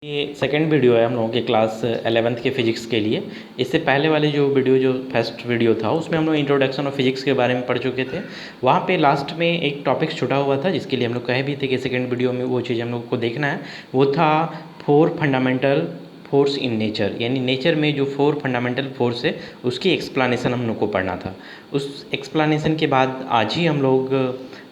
ये second video है हम लोगों के क्लास 11th के फिजिक्स के लिए। इससे पहले वाली जो फर्स्ट वीडियो था उसमें हम लोग इंट्रोडक्शन ऑफ फिजिक्स के बारे में पढ़ चुके थे। वहाँ पे लास्ट में एक टॉपिक छूटा हुआ था जिसके लिए हम लोग कहे भी थे कि सेकंड वीडियो में वो चीज़ हम लोग को देखना है। वो था 4 फंडामेंटल फोर्स इन नेचर, यानी नेचर में जो 4 फंडामेंटल फोर्स है उसकी एक्सप्लेनेशन हम लोग को पढ़ना था। उस एक्सप्लेनेशन के बाद आज ही हम लोग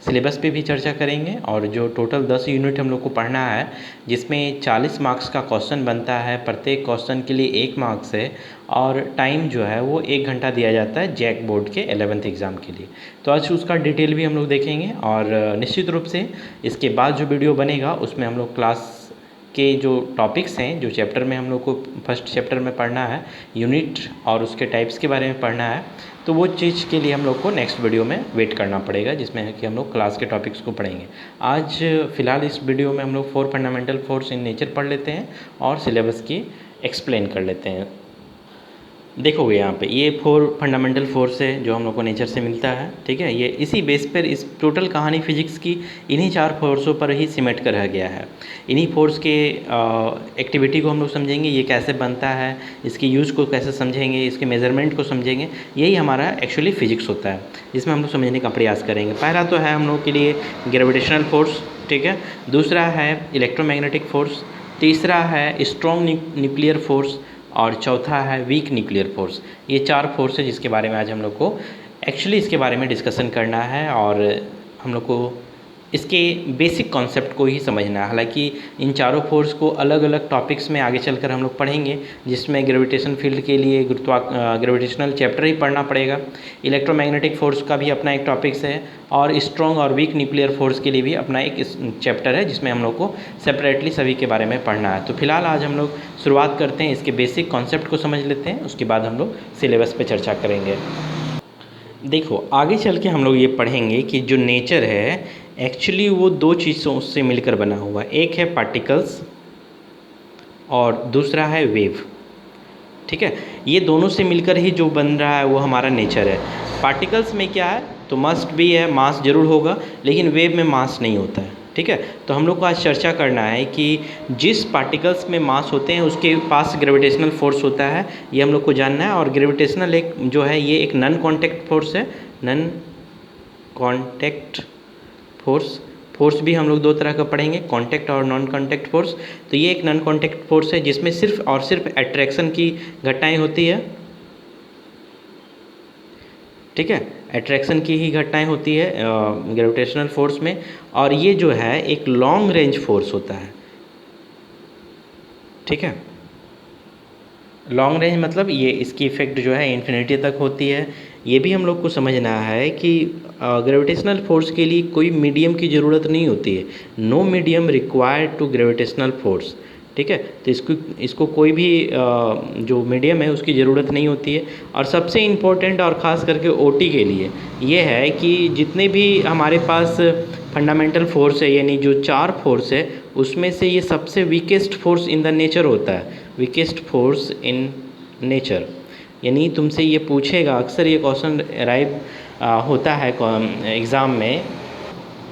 सिलेबस पे भी चर्चा करेंगे और जो टोटल 10 यूनिट हम लोग को पढ़ना है जिसमें 40 मार्क्स का क्वेश्चन बनता है। प्रत्येक क्वेश्चन के लिए 1 मार्क्स है और टाइम जो है वो 1 घंटा दिया जाता है जैक बोर्ड के 11th एग्ज़ाम के लिए। तो आज उसका डिटेल भी हम लोग देखेंगे और निश्चित रूप से इसके बाद जो वीडियो बनेगा उसमें हम लोग क्लास के जो टॉपिक्स हैं, जो चैप्टर में हम लोग को फर्स्ट चैप्टर में पढ़ना है, यूनिट और उसके टाइप्स के बारे में पढ़ना है, तो वो चीज़ के लिए हम लोग को नेक्स्ट वीडियो में वेट करना पड़ेगा जिसमें है कि हम लोग क्लास के टॉपिक्स को पढ़ेंगे। आज फ़िलहाल इस वीडियो में हम लोग 4 फंडामेंटल फोर्स इन नेचर पढ़ लेते हैं और सिलेबस की एक्सप्लेन कर लेते हैं। देखोगे यहाँ पे ये 4 फंडामेंटल फोर्स है जो हम लोग को नेचर से मिलता है, ठीक है। ये इसी बेस पर इस टोटल कहानी फिजिक्स की इन्हीं 4 फोर्सों पर ही सिमट कर रह गया है। इन्हीं फोर्स के एक्टिविटी को हम लोग समझेंगे, ये कैसे बनता है, इसके यूज़ को कैसे समझेंगे, इसके मेजरमेंट को समझेंगे। यही हमारा एक्चुअली फिजिक्स होता है जिसमें हम लोग समझने का प्रयास करेंगे। पहला तो है हम लोग के लिए ग्रेविटेशनल फोर्स, ठीक है। दूसरा है इलेक्ट्रोमैग्नेटिक फोर्स, तीसरा है स्ट्रॉन्ग न्यूक्लियर फोर्स और चौथा है वीक न्यूक्लियर फोर्स। ये 4 फोर्स है जिसके बारे में आज हम लोग को एक्चुअली इसके बारे में डिस्कशन करना है और हम लोग को इसके बेसिक कॉन्सेप्ट को ही समझना है। हालांकि इन चारों फोर्स को अलग अलग टॉपिक्स में आगे चलकर हम लोग पढ़ेंगे जिसमें ग्रेविटेशन फील्ड के लिए ग्रेविटेशनल चैप्टर ही पढ़ना पड़ेगा। इलेक्ट्रोमैग्नेटिक फोर्स का भी अपना एक टॉपिक्स है और स्ट्रॉन्ग और वीक न्यूक्लियर फोर्स के लिए भी अपना एक चैप्टर है जिसमें हम लोग को सेपरेटली सभी के बारे में पढ़ना है। तो फिलहाल आज हम लोग शुरुआत करते हैं, इसके बेसिक कॉन्सेप्ट को समझ लेते हैं, उसके बाद हम लोग सिलेबस पर चर्चा करेंगे। देखो आगे चल के हम लोग ये पढ़ेंगे कि जो नेचर है एक्चुअली वो 2 चीज़ों से मिलकर बना हुआ है। एक है पार्टिकल्स और दूसरा है वेव, ठीक है। ये दोनों से मिलकर ही जो बन रहा है वो हमारा नेचर है। पार्टिकल्स में क्या है तो मस्ट भी है, मास जरूर होगा, लेकिन वेव में मास नहीं होता है, ठीक है। तो हम लोग को आज चर्चा करना है कि जिस पार्टिकल्स में मास होते हैं उसके पास ग्रेविटेशनल फोर्स होता है, ये हम लोग को जानना है। और ग्रेविटेशनल एक जो है ये एक नॉन कॉन्टैक्ट फोर्स है, नॉन कॉन्टैक्ट फोर्स भी हम लोग 2 तरह का पढ़ेंगे, कॉन्टैक्ट और नॉन कॉन्टैक्ट फोर्स। तो ये एक नॉन कॉन्टैक्ट फोर्स है जिसमें सिर्फ और सिर्फ अट्रैक्शन की घटनाएं होती है, ठीक है। अट्रैक्शन की ही घटनाएं होती है ग्रेविटेशनल फोर्स में। और ये जो है एक लॉन्ग रेंज फोर्स होता है, ठीक है। लॉन्ग रेंज मतलब ये इसकी इफ़ेक्ट जो है इन्फिनिटी तक होती है। ये भी हम लोग को समझना है कि ग्रेविटेशनल फोर्स के लिए कोई मीडियम की ज़रूरत नहीं होती है। No medium required to gravitational force, ठीक है। तो इसको कोई भी जो मीडियम है उसकी ज़रूरत नहीं होती है। और सबसे इम्पोर्टेंट और ख़ास करके ओटी के लिए ये है कि जितने भी हमारे पास फंडामेंटल फोर्स है, यानी जो 4 फोर्स है, उसमें से ये सबसे weakest force in the nature होता है। वीकेस्ट फोर्स इन नेचर, यानी तुमसे ये पूछेगा, अक्सर ये क्वेश्चन अराइव होता है एग्ज़ाम में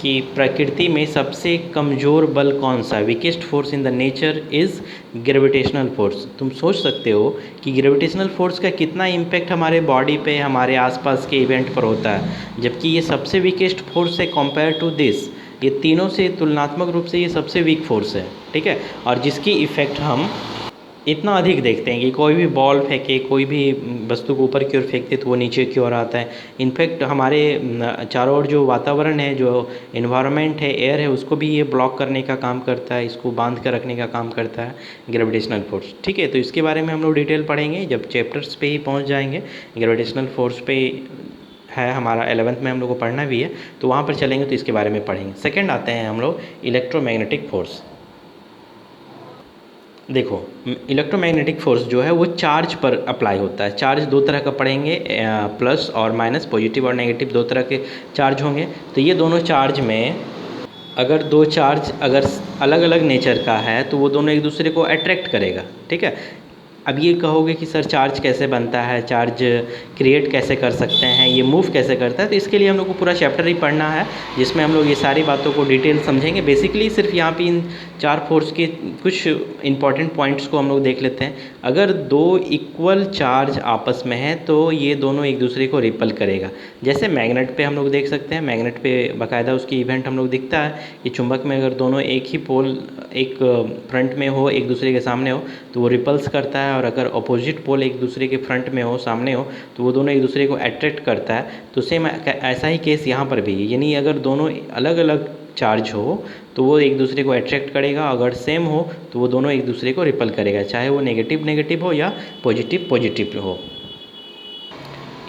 कि प्रकृति में सबसे कमज़ोर बल कौन सा है। Weakest force in the nature is gravitational force. तुम सोच सकते हो कि ग्रेविटेशनल फोर्स का कितना इम्पैक्ट हमारे बॉडी पे, हमारे आसपास के इवेंट पर होता है, जबकि ये सबसे वीकेस्ट फोर्स है कंपेयर टू दिस। ये तीनों से तुलनात्मक रूप से ये सबसे वीक फोर्स है, ठीक है। और जिसकी इफ़ेक्ट हम इतना अधिक देखते हैं कि कोई भी बॉल फेंके, कोई भी वस्तु को ऊपर की ओर फेंकते तो वो नीचे की ओर आता है। इनफैक्ट हमारे चारों ओर जो वातावरण है, जो इन्वायरमेंट है, एयर है, उसको भी ये ब्लॉक करने का काम करता है, इसको बांध कर रखने का काम करता है ग्रेविटेशनल फोर्स, ठीक है। तो इसके बारे में हम लोग डिटेल पढ़ेंगे जब चैप्टर्स पे ही पहुँच जाएंगे। ग्रेविटेशनल फोर्स पे है हमारा 11th में हम लोग को पढ़ना भी है, तो वहाँ पर चलेंगे तो इसके बारे में पढ़ेंगे। सेकेंड आते हैं हम लोग इलेक्ट्रोमैग्नेटिक फोर्स। देखो इलेक्ट्रोमैग्नेटिक फोर्स जो है वो चार्ज पर अप्लाई होता है। चार्ज 2 तरह का पढ़ेंगे, प्लस और माइनस, पॉजिटिव और नेगेटिव 2 तरह के चार्ज होंगे। तो ये दोनों चार्ज में अगर 2 चार्ज अगर अलग अलग नेचर का है तो वो दोनों एक दूसरे को अट्रैक्ट करेगा, ठीक है। अब ये कहोगे कि सर चार्ज कैसे बनता है, चार्ज क्रिएट कैसे कर सकते हैं, ये मूव कैसे करता है, तो इसके लिए हम लोग को पूरा चैप्टर ही पढ़ना है जिसमें हम लोग ये सारी बातों को डिटेल समझेंगे। बेसिकली सिर्फ यहाँ पे इन 4 फोर्स के कुछ इंपॉर्टेंट पॉइंट्स को हम लोग देख लेते हैं। अगर 2 इक्वल चार्ज आपस में हैं तो ये दोनों एक दूसरे को रिपल करेगा। जैसे मैग्नेट पे हम लोग देख सकते हैं, मैग्नेट पे बाकायदा उसकी इवेंट हम लोग दिखता है कि चुंबक में अगर दोनों एक ही पोल एक फ्रंट में हो, एक दूसरे के सामने हो, तो वो रिपल्स करता है, और अगर अपोजिट पोल एक दूसरे के फ्रंट में हो, सामने हो, तो वो दोनों एक दूसरे को अट्रैक्ट करता है। तो सेम ऐसा ही केस यहाँ पर भी है, यानी अगर दोनों अलग अलग चार्ज हो तो वो एक दूसरे को अट्रैक्ट करेगा, अगर सेम हो तो वो दोनों एक दूसरे को रिपल करेगा, चाहे वो नेगेटिव नेगेटिव हो या पॉजिटिव पॉजिटिव हो।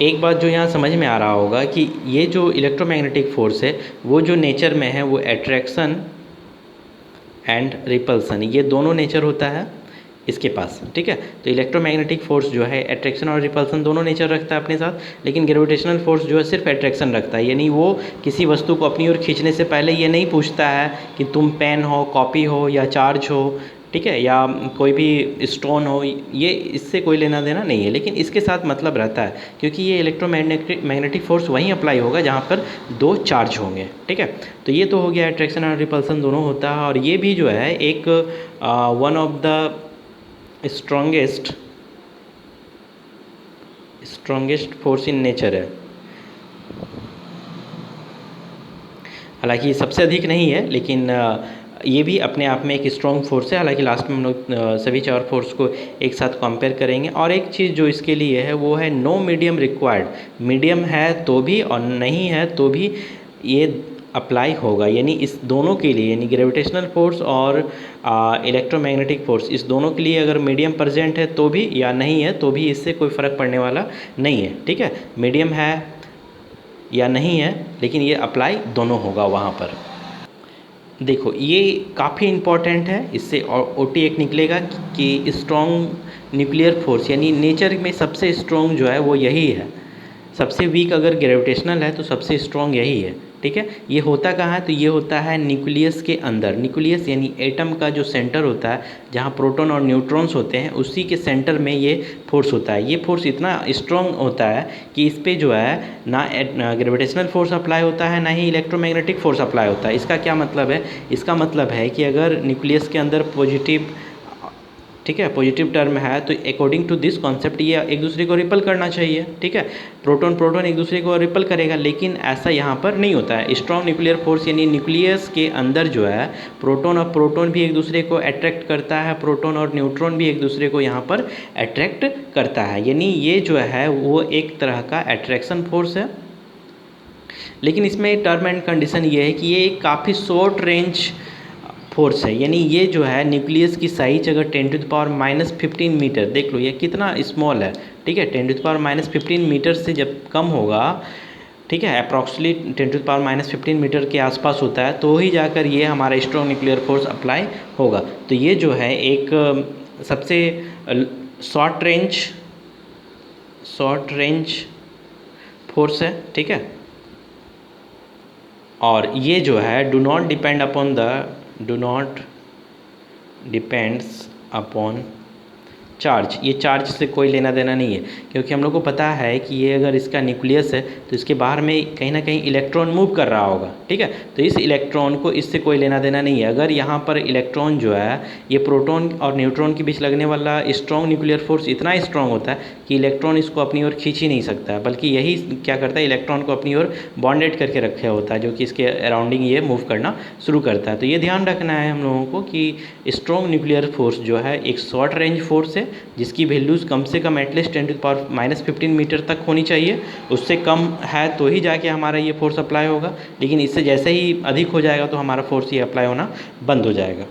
एक बात जो यहाँ समझ में आ रहा होगा कि ये जो इलेक्ट्रोमैग्नेटिक फोर्स है वो जो नेचर में है वो अट्रैक्शन एंड रिपल्सन, ये दोनों नेचर होता है इसके पास, ठीक है। तो इलेक्ट्रोमैग्नेटिक फोर्स जो है अट्रैक्शन और रिपल्सन दोनों नेचर रखता है अपने साथ, लेकिन ग्रेविटेशनल फोर्स जो है सिर्फ अट्रैक्शन रखता है। यानी वो किसी वस्तु को अपनी ओर खींचने से पहले ये नहीं पूछता है कि तुम पेन हो, कॉपी हो या चार्ज हो, ठीक है, या कोई भी स्टोन हो, ये इससे कोई लेना देना नहीं है, लेकिन इसके साथ मतलब रहता है क्योंकि ये मैग्नेटिक फोर्स वहीं अप्लाई होगा जहाँ पर 2 चार्ज होंगे, ठीक है। तो ये तो हो गया अट्रैक्शन और रिपल्सन दोनों होता है, और ये भी जो है एक one of the strongest force in nature है। हालांकि ये सबसे अधिक नहीं है, लेकिन ये भी अपने आप में एक स्ट्रॉन्ग फोर्स है। हालांकि लास्ट में हम लोग सभी 4 फोर्स को एक साथ कंपेयर करेंगे। और एक चीज़ जो इसके लिए है वो है नो मीडियम रिक्वायर्ड, मीडियम है तो भी और नहीं है तो भी ये अप्लाई होगा। यानी इस दोनों के लिए, यानी ग्रेविटेशनल फोर्स और इलेक्ट्रोमैग्नेटिक फोर्स, इस दोनों के लिए अगर मीडियम प्रेजेंट है तो भी या नहीं है तो भी इससे कोई फ़र्क पड़ने वाला नहीं है, ठीक है। मीडियम है या नहीं है लेकिन ये अप्लाई दोनों होगा वहाँ पर। देखो ये काफ़ी इम्पॉर्टेंट है, इससे OT एक निकलेगा कि स्ट्रॉन्ग न्यूक्लियर फोर्स, यानी नेचर में सबसे स्ट्रॉन्ग जो है वो यही है। सबसे वीक अगर ग्रेविटेशनल है तो सबसे स्ट्रॉन्ग यही है, ठीक है। ये होता कहाँ है, तो ये होता है न्यूक्लियस के अंदर। न्यूक्लियस यानी एटम का जो सेंटर होता है जहाँ प्रोटॉन और न्यूट्रॉन्स होते हैं, उसी के सेंटर में ये फोर्स होता है। ये फोर्स इतना स्ट्रॉन्ग होता है कि इस पर जो है ना ग्रेविटेशनल फोर्स अप्लाई होता है, ना ही इलेक्ट्रोमैग्नेटिक फोर्स अप्लाई होता है। इसका क्या मतलब है, इसका मतलब है कि अगर न्यूक्लियस के अंदर पॉजिटिव, ठीक है, पॉजिटिव टर्म है तो अकॉर्डिंग टू दिस कॉन्सेप्ट ये एक दूसरे को रिपल करना चाहिए, ठीक है। प्रोटॉन प्रोटॉन एक दूसरे को रिपल करेगा, लेकिन ऐसा यहाँ पर नहीं होता है। स्ट्रॉन्ग न्यूक्लियर फोर्स यानी न्यूक्लियस के अंदर जो है प्रोटॉन और प्रोटॉन भी एक दूसरे को अट्रैक्ट करता है, प्रोटॉन और न्यूट्रॉन भी एक दूसरे को यहाँ पर अट्रैक्ट करता है। यानी ये जो है वो एक तरह का अट्रैक्शन फोर्स है। लेकिन इसमें टर्म एंड कंडीशन ये है कि ये एक काफ़ी शॉर्ट रेंज फोर्स है। यानी ये जो है न्यूक्लियस की साइज अगर 10⁻⁻15 मीटर, देख लो ये कितना स्मॉल है, ठीक है। 10⁻⁻15 मीटर से जब कम होगा, ठीक है, अप्रॉक्सीमेटली 10⁻⁻15 मीटर के आसपास होता है, तो ही जाकर ये हमारा स्ट्रॉन्ग न्यूक्लियर फोर्स अप्लाई होगा। तो ये जो है एक सबसे शॉर्ट रेंज फोर्स है, ठीक है। और ये जो है do not depends upon charge, ये चार्ज से कोई लेना देना नहीं है, क्योंकि हम लोग को पता है कि ये अगर इसका न्यूक्लियस है तो इसके बाहर में कहीं ना कहीं इलेक्ट्रॉन मूव कर रहा होगा, ठीक है। तो इस इलेक्ट्रॉन को इससे कोई लेना देना नहीं है। अगर यहाँ पर इलेक्ट्रॉन जो है ये प्रोटॉन और न्यूट्रॉन के बीच लगने वाला स्ट्रॉन्ग न्यूक्लियर फोर्स इतना स्ट्रॉन्ग होता है कि इलेक्ट्रॉन इसको अपनी ओर खींच ही नहीं सकता, बल्कि यही क्या करता है, इलेक्ट्रॉन को अपनी ओर बॉन्डेड करके रखा होता है, जो कि इसके अराउंडिंग ये मूव करना शुरू करता है। तो ये ध्यान रखना है हम लोगों को कि स्ट्रॉन्ग न्यूक्लियर फोर्स जो है एक शॉर्ट रेंज फोर्स है, जिसकी वैल्यूज़ कम से कम एटलीस्ट 10⁻⁻15 मीटर तक होनी चाहिए। उससे कम है तो ही जाके हमारा ये फोर्स अप्लाई होगा, लेकिन इससे जैसे ही अधिक हो जाएगा तो हमारा फोर्स ये अप्लाई होना बंद हो जाएगा,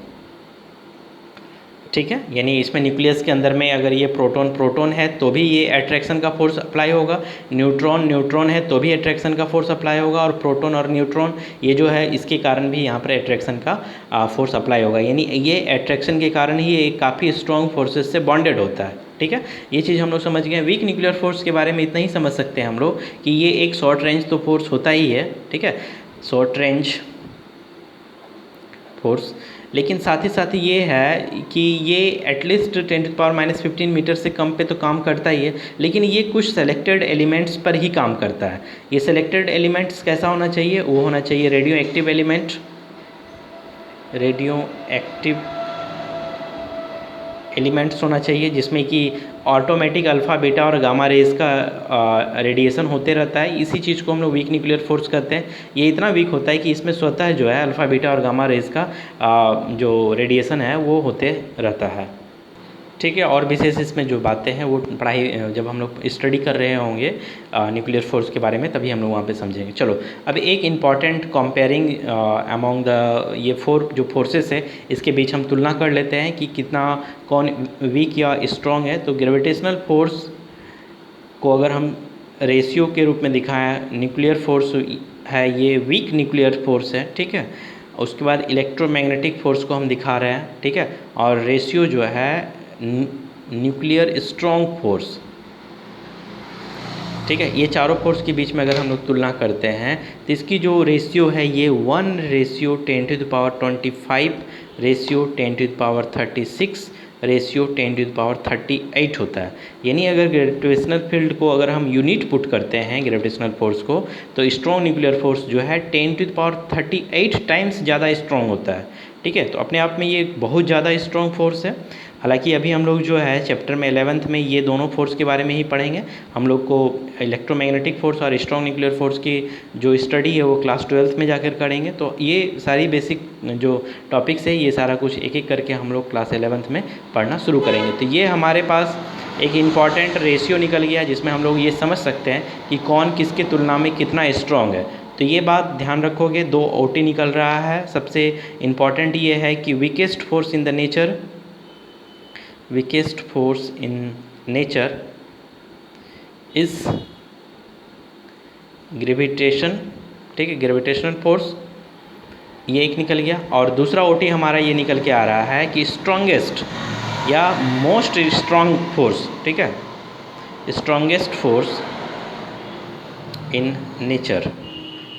ठीक है। यानी इसमें न्यूक्लियस के अंदर में अगर ये प्रोटॉन है तो भी ये अट्रैक्शन का फोर्स अप्लाई होगा, न्यूट्रॉन है तो भी अट्रैक्शन का फोर्स अप्लाई होगा, और प्रोटॉन और न्यूट्रॉन ये जो है इसके कारण भी यहाँ पर अट्रैक्शन का फोर्स अप्लाई होगा। यानी ये अट्रैक्शन के कारण ही ये काफ़ी स्ट्रॉन्ग फोर्सेस से बॉन्डेड होता है, ठीक है। ये चीज़ हम लोग समझ गए। वीक न्यूक्लियर फोर्स के बारे में इतना ही समझ सकते हैं हम लोग कि ये एक शॉर्ट रेंज तो फोर्स होता ही है, ठीक है, शॉर्ट रेंज फोर्स। लेकिन साथ ही साथ ये है कि ये एटलीस्ट 10⁻⁻15 मीटर से कम पे तो काम करता ही है, लेकिन ये कुछ सेलेक्टेड एलिमेंट्स पर ही काम करता है। ये सेलेक्टेड एलिमेंट्स कैसा होना चाहिए? वो होना चाहिए radio active element, radio active elements होना चाहिए जिसमें कि ऑटोमेटिक अल्फ़ा बीटा और गामा रेज का रेडिएशन होते रहता है। इसी चीज़ को हम लोग वीक न्यूक्लियर फोर्स कहते हैं। ये इतना वीक होता है कि इसमें स्वतः जो है अल्फ़ा बीटा और गामा रेज का जो रेडिएशन है वो होते रहता है। ठीक है, और विशेष इसमें जो बातें हैं वो पढ़ाई जब हम लोग स्टडी कर रहे होंगे न्यूक्लियर फोर्स के बारे में तभी हम लोग वहाँ पे समझेंगे। चलो अब एक इम्पॉर्टेंट कंपेयरिंग अमॉन्ग द ये जो फोर्सेस है इसके बीच हम तुलना कर लेते हैं कि कितना कौन वीक या स्ट्रॉन्ग है। तो ग्रेविटेशनल फोर्स को अगर हम रेशियो के रूप में दिखाएं, न्यूक्लियर फोर्स है ये वीक न्यूक्लियर फोर्स है, ठीक है। उसके बाद इलेक्ट्रोमैग्नेटिक फोर्स को हम दिखा रहे हैं, ठीक है, और रेशियो जो है न्यूक्लियर स्ट्रॉन्ग फोर्स, ठीक है। ये चारों फोर्स के बीच में अगर हम लोग तुलना करते हैं तो इसकी जो रेशियो है ये 1:10⁻25 रेशियो 10⁻36 रेशियो 10⁻38 होता है। यानी अगर ग्रेविटेशनल फील्ड को अगर हम यूनिट पुट करते हैं ग्रेविटेशनल फोर्स को, तो स्ट्रॉन्ग न्यूक्लियर फोर्स जो है 10⁻38 टाइम्स ज़्यादा स्ट्रॉन्ग होता है, ठीक है। तो अपने आप में ये बहुत ज़्यादा स्ट्रॉन्ग फोर्स है। हालांकि अभी हम लोग जो है चैप्टर में 11th में ये दोनों फोर्स के बारे में ही पढ़ेंगे। हम लोग को इलेक्ट्रोमैग्नेटिक फोर्स और स्ट्रॉन्ग न्यूक्लियर फोर्स की जो स्टडी है वो क्लास 12th में जाकर करेंगे। तो ये सारी बेसिक जो टॉपिक्स है ये सारा कुछ एक एक करके हम लोग क्लास 11th में पढ़ना शुरू करेंगे। तो ये हमारे पास एक इम्पॉर्टेंट रेशियो निकल गया जिसमें हम लोग ये समझ सकते हैं कि कौन किसके तुलना में कितना स्ट्रॉन्ग है। तो ये बात ध्यान रखोगे, 2 OT निकल रहा है। सबसे इम्पॉर्टेंट ये है कि weakest force in the nature, weakest force in nature is gravitation, ठीक है, ग्रेविटेशनल फोर्स, ये एक निकल गया। और दूसरा OT हमारा ये निकल के आ रहा है कि स्ट्रॉन्गेस्ट या मोस्ट स्ट्रॉन्ग फोर्स, ठीक है, स्ट्रॉन्गेस्ट फोर्स इन नेचर,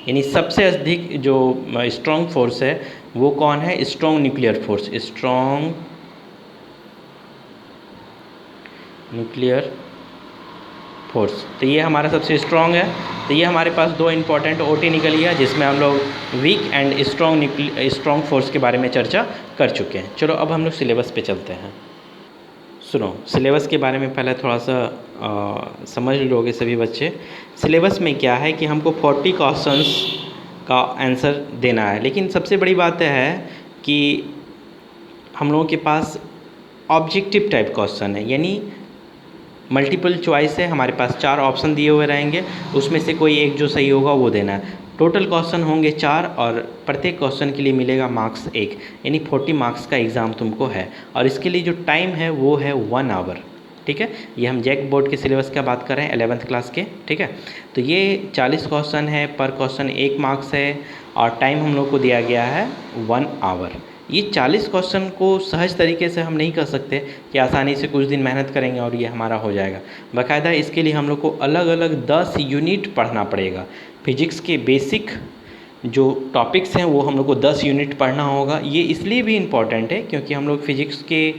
यानी सबसे अधिक जो स्ट्रॉन्ग फोर्स है वो कौन है? Strong nuclear force, strong nuclear force. तो ये हमारा सबसे स्ट्रॉन्ग है। तो ये हमारे पास 2 इंपॉर्टेंट OT निकल गया जिसमें हम लोग वीक एंड स्ट्रॉन्ग फोर्स के बारे में चर्चा कर चुके हैं। चलो अब हम लोग सिलेबस पे चलते हैं। सुनो, सिलेबस के बारे में पहले थोड़ा सा समझ लोगे सभी बच्चे। सिलेबस में क्या है कि हमको 40 क्वेश्चंस का आंसर देना है, लेकिन सबसे बड़ी बात है कि हम लोगों के पास ऑब्जेक्टिव टाइप क्वेश्चन है, यानी मल्टीपल चॉइस है। हमारे पास 4 ऑप्शन दिए हुए रहेंगे, उसमें से कोई एक जो सही होगा वो देना है। टोटल क्वेश्चन होंगे 4 और प्रत्येक क्वेश्चन के लिए मिलेगा मार्क्स 1, यानी 40 मार्क्स का एग्ज़ाम तुमको है। और इसके लिए जो टाइम है वो है 1 आवर, ठीक है। ये हम जैक बोर्ड के सिलेबस का बात कर रहे हैं 11th क्लास के, ठीक है। तो ये 40 क्वेश्चन है, पर क्वेश्चन 1 मार्क्स है और टाइम हम लोग को दिया गया है 1 आवर। ये 40 क्वेश्चन को सहज तरीके से हम नहीं कर सकते कि आसानी से कुछ दिन मेहनत करेंगे और ये हमारा हो जाएगा। बाकायदा इसके लिए हम लोग को अलग अलग 10 यूनिट पढ़ना पड़ेगा। फिजिक्स के बेसिक जो टॉपिक्स हैं वो हम लोग को 10 यूनिट पढ़ना होगा। ये इसलिए भी इम्पॉर्टेंट है क्योंकि हम लोग फिजिक्स के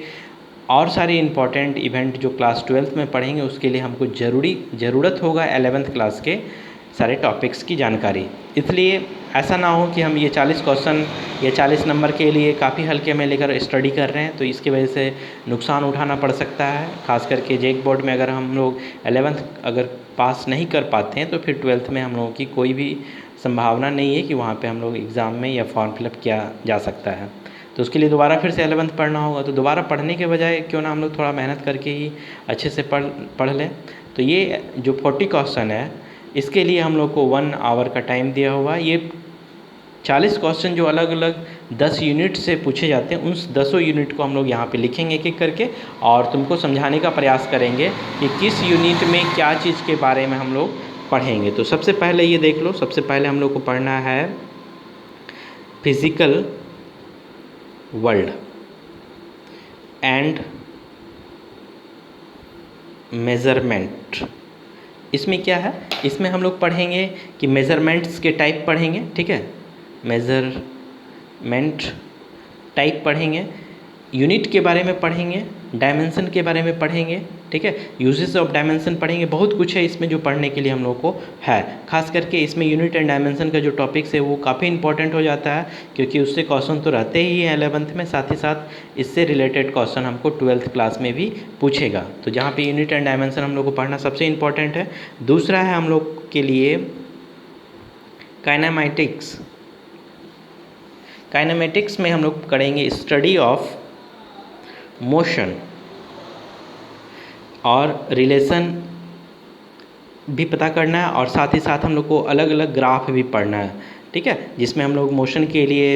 और सारे इम्पॉर्टेंट इवेंट जो क्लास 12th में पढ़ेंगे उसके लिए हमको ज़रूरत होगा 11th क्लास के सारे टॉपिक्स की जानकारी। इसलिए ऐसा ना हो कि हम ये 40 क्वेश्चन या 40 नंबर के लिए काफ़ी हल्के में लेकर स्टडी कर रहे हैं, तो इसकी वजह से नुकसान उठाना पड़ सकता है। खास करके जैक बोर्ड में अगर हम लोग 11th अगर पास नहीं कर पाते हैं तो फिर 12th में हम लोगों की कोई भी संभावना नहीं है कि वहाँ पे हम लोग एग्ज़ाम में या फॉर्म फिलअप किया जा सकता है। तो उसके लिए दोबारा फिर से 11th पढ़ना होगा। तो दोबारा पढ़ने के बजाय क्यों ना हम लोग थोड़ा मेहनत करके ही अच्छे से पढ़ लें। तो ये जो 40 क्वेश्चन है इसके लिए हम लोग को 1 आवर का टाइम दिया हुआ है। ये 40 क्वेश्चन जो अलग अलग 10 यूनिट से पूछे जाते हैं, उन 10 यूनिट को हम लोग यहाँ पे लिखेंगे एक एक करके और तुमको समझाने का प्रयास करेंगे कि किस यूनिट में क्या चीज़ के बारे में हम लोग पढ़ेंगे। तो सबसे पहले ये देख लो, सबसे पहले हम लोग को पढ़ना है फिजिकल वर्ल्ड एंड मेज़रमेंट। इसमें क्या है, इसमें हम लोग पढ़ेंगे कि मेज़रमेंट्स के टाइप पढ़ेंगे, ठीक है, मेज़रमेंट टाइप पढ़ेंगे, यूनिट के बारे में पढ़ेंगे, डायमेंशन के बारे में पढ़ेंगे, ठीक है, यूजेस ऑफ डायमेंशन पढ़ेंगे। बहुत कुछ है इसमें जो पढ़ने के लिए हम लोग को है। खास करके इसमें यूनिट एंड डायमेंशन का जो टॉपिक्स है वो काफ़ी इंपॉर्टेंट हो जाता है, क्योंकि उससे क्वेश्चन तो रहते ही हैं 11th में, साथ ही साथ इससे रिलेटेड क्वेश्चन हमको 12th क्लास में भी पूछेगा। तो जहाँ पे यूनिट एंड डायमेंशन हम लोग को पढ़ना सबसे इंपॉर्टेंट है। दूसरा है हम लोग के लिए काइनेमैटिक्स। काइनेमैटिक्स में हम लोग करेंगे स्टडी ऑफ मोशन और रिलेशन भी पता करना है, और साथ ही साथ हम लोग को अलग अलग ग्राफ भी पढ़ना है, ठीक है, जिसमें हम लोग मोशन के लिए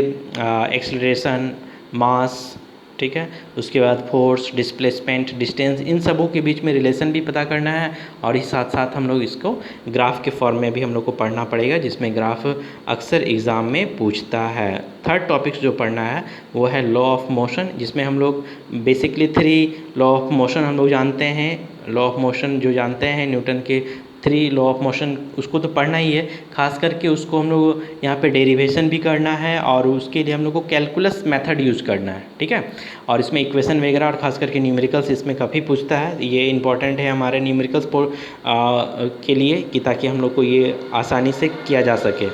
एक्सेलरेशन, मास, ठीक है, उसके बाद फोर्स, डिस्प्लेसमेंट, डिस्टेंस, इन सबों के बीच में रिलेशन भी पता करना है। और इस साथ साथ हम लोग इसको ग्राफ के फॉर्म में भी हम लोग को पढ़ना पड़ेगा, जिसमें ग्राफ अक्सर एग्ज़ाम में पूछता है। थर्ड टॉपिक्स जो पढ़ना है वो है लॉ ऑफ मोशन, जिसमें हम लोग बेसिकली 3 लॉ ऑफ मोशन हम लोग जानते हैं। लॉ ऑफ मोशन जो जानते हैं न्यूटन के 3 लॉ ऑफ मोशन, उसको तो पढ़ना ही है। खास करके उसको हम लोग यहाँ पे डेरिवेशन भी करना है, और उसके लिए हम लोग को कैलकुलस मेथड यूज़ करना है, ठीक है। और इसमें इक्वेशन वगैरह और ख़ास करके न्यूमेरिकल्स इसमें काफ़ी पूछता है। ये इंपॉर्टेंट है हमारे न्यूमेरिकल्स के लिए, कि ताकि हम लोग को ये आसानी से किया जा सके।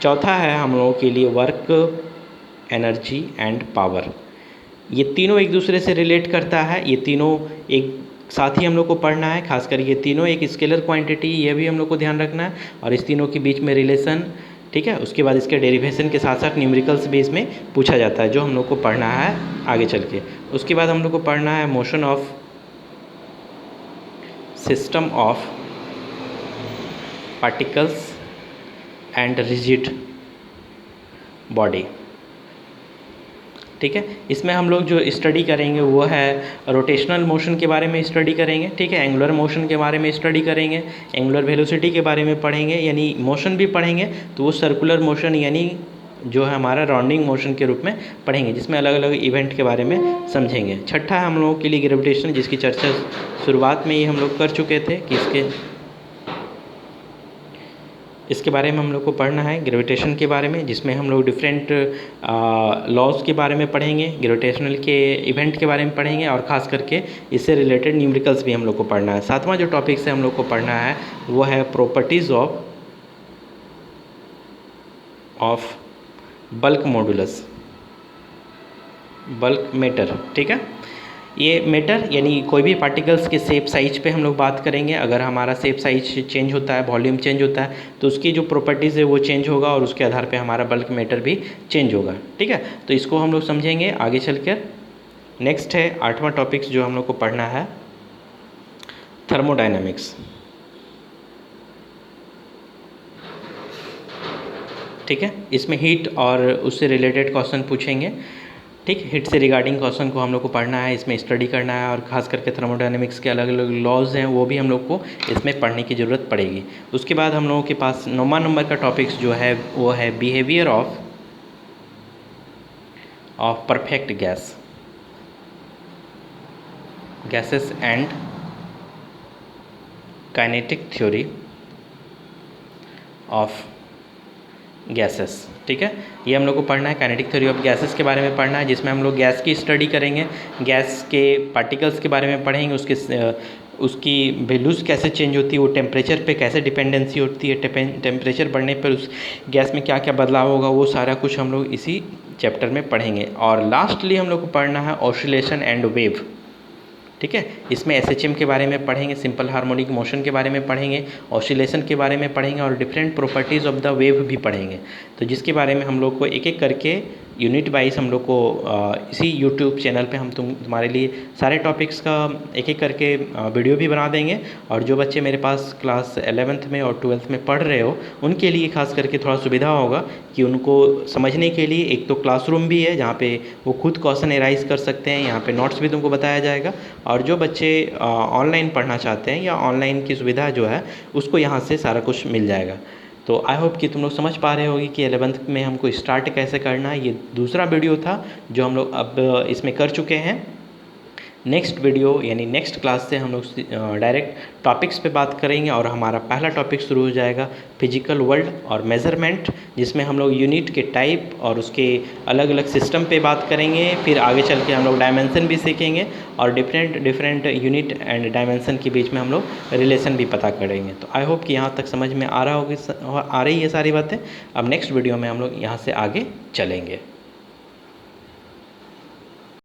चौथा है हम लोगों के लिए वर्क, एनर्जी एंड पावर। ये तीनों एक दूसरे से रिलेट करता है, ये तीनों एक साथ ही हम लोग को पढ़ना है। खासकर ये तीनों एक स्केलर क्वांटिटी, ये भी हम लोग को ध्यान रखना है, और इस तीनों के बीच में रिलेशन, ठीक है। उसके बाद इसके डेरिवेशन के साथ साथ न्यूमेरिकल्स भी इसमें पूछा जाता है, जो हम लोग को पढ़ना है आगे चल के। उसके बाद हम लोग को पढ़ना है motion of system of particles and rigid body, ठीक है। इसमें हम लोग जो स्टडी करेंगे वो है रोटेशनल मोशन के बारे में स्टडी करेंगे, ठीक है, एंगुलर मोशन के बारे में स्टडी करेंगे, एंगुलर वेलोसिटी के बारे में पढ़ेंगे, यानी मोशन भी पढ़ेंगे तो वो सर्कुलर मोशन यानी जो है हमारा राउंडिंग मोशन के रूप में पढ़ेंगे, जिसमें अलग अलग इवेंट के बारे में समझेंगे। छठा है हम लोगों के लिए ग्रेविटेशन, जिसकी चर्चा शुरुआत में ही हम लोग कर चुके थे कि इसके बारे में हम लोग को पढ़ना है, ग्रेविटेशन के बारे में, जिसमें हम लोग डिफरेंट लॉज के बारे में पढ़ेंगे, ग्रेविटेशनल के इवेंट के बारे में पढ़ेंगे, और ख़ास करके इससे रिलेटेड न्यूमेरिकल्स भी हम लोग को पढ़ना है। सातवां जो टॉपिक से हम लोग को पढ़ना है वो है properties of bulk modulus, bulk matter, ठीक है। ये मैटर यानी कोई भी पार्टिकल्स के शेप साइज पे हम लोग बात करेंगे। अगर हमारा शेप साइज चेंज होता है, वॉल्यूम चेंज होता है, तो उसकी जो प्रॉपर्टीज़ है वो चेंज होगा, और उसके आधार पे हमारा बल्क मैटर भी चेंज होगा, ठीक है। तो इसको हम लोग समझेंगे आगे चलकर। नेक्स्ट है 8वां टॉपिक्स जो हम लोग को पढ़ना है थर्मोडायनामिक्स, ठीक है। इसमें हीट और उससे रिलेटेड क्वेश्चन पूछेंगे, ठीक। हीट से रिगार्डिंग क्वेश्चन को हम लोग को पढ़ना है, इसमें स्टडी करना है, और ख़ास करके थर्मोडायनेमिक्स के अलग अलग लॉज हैं वो भी हम लोग को इसमें पढ़ने की ज़रूरत पड़ेगी। उसके बाद हम लोगों के पास 9वां नंबर का टॉपिक्स जो है वो है behaviour of perfect gases and kinetic theory of gases, ठीक है। ये हम लोग को पढ़ना है, काइनेटिक थ्योरी ऑफ गैसेस के बारे में पढ़ना है, जिसमें हम लोग गैस की स्टडी करेंगे, गैस के पार्टिकल्स के बारे में पढ़ेंगे, उसकी वैल्यूज़ कैसे चेंज होती है, वो टेम्परेचर पे कैसे डिपेंडेंसी होती है, टेम्परेचर बढ़ने पर उस गैस में क्या क्या बदलाव होगा, वो सारा कुछ हम लोग इसी चैप्टर में पढ़ेंगे। और लास्टली हम लोग को पढ़ना है ऑसिलेशन एंड वेव, ठीक है। इसमें एसएचएम के बारे में पढ़ेंगे, सिंपल हार्मोनिक मोशन के बारे में पढ़ेंगे, ऑसिलेशन के बारे में पढ़ेंगे, और different properties of the wave भी पढ़ेंगे। तो जिसके बारे में हम लोग को एक एक करके यूनिट वाइज हम लोग को इसी यूट्यूब चैनल पे हम तुम्हारे लिए सारे टॉपिक्स का एक एक करके वीडियो भी बना देंगे। और जो बच्चे मेरे पास क्लास 11th में और 12th में पढ़ रहे हो उनके लिए खास करके थोड़ा सुविधा होगा कि उनको समझने के लिए एक तो क्लासरूम भी है जहाँ पे वो खुद क्वेश्चन एराइज कर सकते हैं, यहाँ पे नोट्स भी तुमको बताया जाएगा। और जो बच्चे ऑनलाइन पढ़ना चाहते हैं या ऑनलाइन की सुविधा जो है उसको यहाँ से सारा कुछ मिल जाएगा। तो आई होप कि तुम लोग समझ पा रहे होगी कि 11th में हमको स्टार्ट कैसे करना है। ये दूसरा वीडियो था जो हम लोग अब इसमें कर चुके हैं। नेक्स्ट वीडियो यानी नेक्स्ट क्लास से हम लोग डायरेक्ट टॉपिक्स पे बात करेंगे और हमारा पहला टॉपिक शुरू हो जाएगा फिजिकल वर्ल्ड और मेज़रमेंट, जिसमें हम लोग यूनिट के टाइप और उसके अलग अलग सिस्टम पे बात करेंगे। फिर आगे चल के हम लोग डायमेंशन भी सीखेंगे और डिफरेंट यूनिट एंड डायमेंशन के बीच में हम लोग रिलेशन भी पता करेंगे। तो आई होप कि यहाँ तक समझ में आ रही है सारी बातें। अब नेक्स्ट वीडियो में हम लोग यहाँ से आगे चलेंगे।